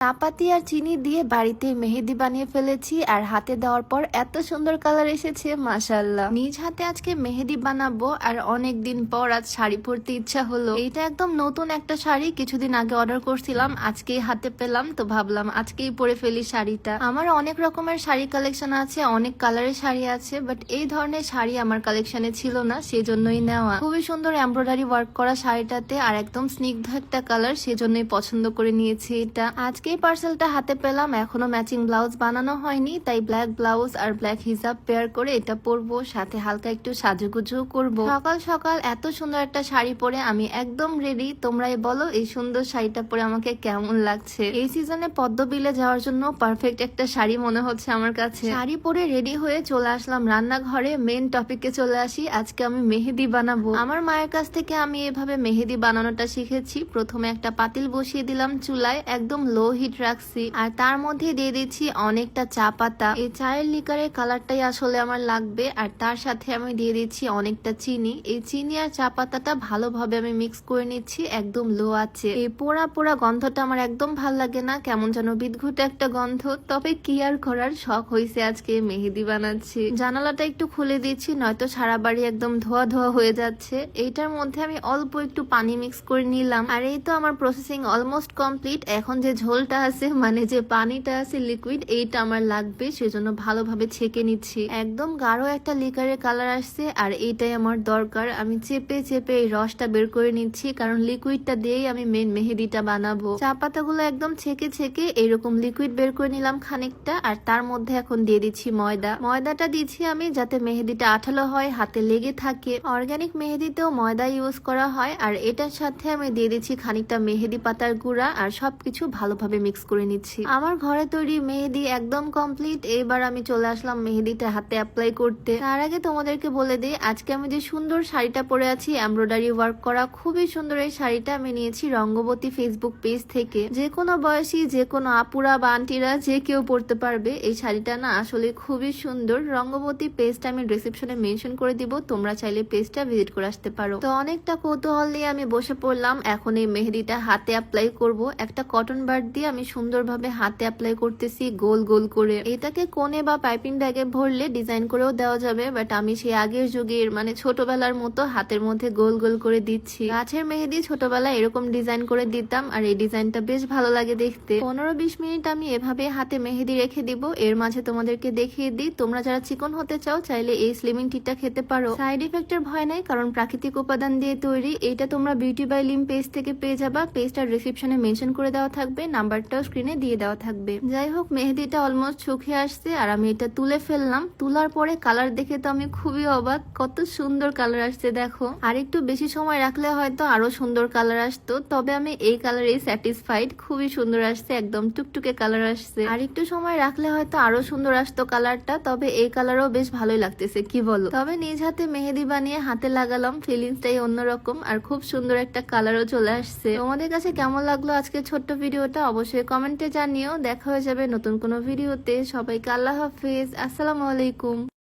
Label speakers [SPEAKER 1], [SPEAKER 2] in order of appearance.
[SPEAKER 1] চাপাতি আর চিনি দিয়ে বাড়িতে মেহেদি বানিয়ে ফেলেছি আর হাতে দেওয়ার পর এত সুন্দর কালার এসেছে, মাশাআল্লাহ। নিজ হাতে আজকে মেহেদি বানাবো আর অনেক দিন পর আজ শাড়ি পরতে ইচ্ছা হলো। এটা একদম নতুন একটা শাড়ি, কিছুদিন আগে অর্ডার করছিলাম, আজকেই হাতে পেলাম, তো ভাবলাম আজকেই পরে ফেলি শাড়িটা। আমার অনেক রকমের শাড়ি কালেকশন আছে, অনেক কালারের শাড়ি আছে, বাট এই ধরনের শাড়ি আমার কালেকশনে ছিল না, সেজন্যই নেওয়া। খুবই সুন্দর এমব্রয়ডারি ওয়ার্ক করা শাড়িটাতে আর একদম স্নিগ্ধ একটা কালার, সেজন্যই পছন্দ করে নিয়েছি এটা। আজকেই পার্সেলটা হাতে পেলাম, এখনো ম্যাচিং ব্লাউজ বানানো হয়নি, তাই ব্ল্যাক ব্লাউজ আর ব্ল্যাক হিজাব পেয়ার করে এটা পরবো, সাথে হালকা একটু সাজুগুজু করব। সকাল সকাল এত সুন্দর একটা শাড়ি পরে আমি একদম রেডি। তোমরাই বলো এই সুন্দর শাড়িটা পরে আমাকে কেমন লাগছে। এই সিজনে পদ্মবিলে যাওয়ার জন্য পারফেক্ট একটা শাড়ি মনে হচ্ছে আমার কাছে। শাড়ি পরে রেডি হয়ে চলে আসলাম রান্নাঘরে। মেন টপিকে চলে আসি, আজকে আমি মেহেদি বানাবো। আমার মায়ের কাছ থেকে আমি এভাবে মেহেদি বানানোটা শিখেছি। প্রথমে একটা পাতিল বসিয়ে দিলাম চুলায়, একদম লো হিট রাখছি, আর তার মধ্যে দিয়ে দিচ্ছি অনেকটা চা পাতা। এই চায়ের লিকারের কালারটাই আসলে আমার লাগবে, আর তার সাথে আমি দিয়ে দিচ্ছি অনেকটা চিনি। এই চিনি আর চা পাতাটা ভালোভাবে আমি মিক্স করে নিচ্ছি একদম লো আছে। এই পোড়া পোড়া গন্ধটা আমার একদম ভাল লাগে না, কেমন যেন বিদঘুটে একটা গন্ধ। তবে কি আর করার, শখ হয়েছে আজকে মেহেদি বানাচ্ছি। জানালাটা একটু খুলে দিচ্ছি, নয়তো সারা বাড়ি একদম ধোয়া ধোয়া হয়ে যাচ্ছে। এইটার মধ্যে আমি অল্প একটু পানি মিক্স করে নিলাম, আর এই তো আমার প্রসেসিং অলমোস্ট কমপ্লিট। এখন যে ঝোলটা আছে, মানে যে পানিটা আছে লিকুইড, এইটা আমার লাগবে, সেজন্য ভালোভাবে ছেঁকে নিচ্ছি। একদম গাঢ় একটা লিকারের কালার আসছে, আর এইটাই আমার দরকার। আমি চেপে চেপে এই রসটা বের করে নিচ্ছি, কারণ লিকুইডটা দিয়েই আমি মেন মেহেদিটা বানাবো। চা পাতাগুলো একদম ছেঁকে ছেঁকে এরকম লিকুইড বের করে নিলাম খানিকটা, আর তার মধ্যে এখন দিয়ে দিচ্ছি ময়দা। ময়দাটা দিচ্ছি আমি যাতে মেহেদিটা আঠালো হয়, হাতে লেগে থাকে। অর্গানিক মেহেদিতেও ময়দা ইউজ করা হয়। আর এটার সাথে আমি দিয়ে দিচ্ছি খানিকটা মেহেদি পাতার গুঁড়া, আর সবকিছু ভালোভাবে মিক্স করে নিচ্ছি। আমার ঘরে তৈরি মেহেদি একদম কমপ্লিট। এবার আমি চলে আসলাম মেহেদিটা হাতে অ্যাপ্লাই করতে। তার আগে তোমাদেরকে বলে দিই, আজকে আমি যে সুন্দর শাড়িটা পরে আছি, এমব্রয়ডারি ওয়ার্ক করা, খুবই সুন্দর এই শাড়িটা আমি নিয়েছি রঙ্গবতী ফেসবুক পেজ থেকে। যে কোনো বয়সী, যে কোনো আপুরা বা আন্টিরা যে কেউ পরতে পারবে। এই শাড়িটা না আসলে খুবই সুন্দর। রঙ্গবতী পেজটা আমি ডিসক্রিপশনে মেনশন করে দিব, তোমরা চাইলে পেজটা ভিজিট করে আসতে পারো। তো অনেকটা কৌতূহল নিয়ে আমি বসে পড়লাম। এখন এই মেহেদিটা হাতে অ্যাপ্লাই করব। একটা কটন বাড দিয়ে আমি সুন্দরভাবে হাতে অ্যাপ্লাই করতেছি গোল গোল করে। এটাকে কোণে বা পাইপিং ব্যাগে ভরলে ডিজাইন করেও দেওয়া যাবে, বাট আমি সেই আগের যুগের মানে ছোটবেলার মতো হাতের মধ্যে গোল গোল করে দিচ্ছি। গাছের মেহেদি ছোটবেলায় এরকম ডিজাইন করে দিতাম, আর এই ডিজাইনটা বেশ ভালো লাগে দেখতে। 15-20 মিনিট আমি এভাবে হাতে মেহেদি রেখে দিব। এর মাঝে তোমাদেরকে দেখিয়ে দিই, তোমরা যারা চিকন হতে চাও চাইলে এই স্লিমিং টিটা খেতে পারো। সাইড ইফেক্টের ভয় নাই, কারণ প্রাকৃতিক উপাদান দিয়ে তৈরি। এইটা তোমরা বিউটি বাই লিম পেজ থেকে পেয়ে যাবা। পেজটা ডিসক্রিপশনে মেনশন করে দেওয়া থাকবে, নাম্বারটাও স্ক্রিনে দিয়ে দেওয়া থাকবে। যাই হোক, মেহেদিটা অলমোস্ট শুকিয়ে আসছে, আর আমি এটা তুলে ফেললাম। তোলার পরে কালার দেখে তো আমি খুবই অবাক, কত সুন্দর কালার আসছে দেখো। আর একটু বেশি সময় রাখলে হয়তো আরো সুন্দর কালার আসতো, তবে আমি এই কালারেই স্যাটিসফাইড। খুবই সুন্দর আসছে, একদম টুকটুকে কালার আসছে। আর একটু সময় রাখলে হয়তো আরো সুন্দর আসতো কালারটা, তবে এই কালারও বেশ ভালোই লাগতেছে, কি বলো? তবে নিজ হাতে মেহেদি বানিয়ে হাতে লাগালাম, ফিলিংসটাই অন্যরকম, আর খুব সুন্দর একটা কালারও চলে আসছে। তোমাদের কাছে কেমন লাগলো আজকে ছোট্ট ভিডিওটা অবশ্যই কমেন্টে জানিও। দেখা হয়ে যাবে নতুন কোনো ভিডিওতে। সবাইকে আল্লাহ হাফেজ, আসসালামু আলাইকুম।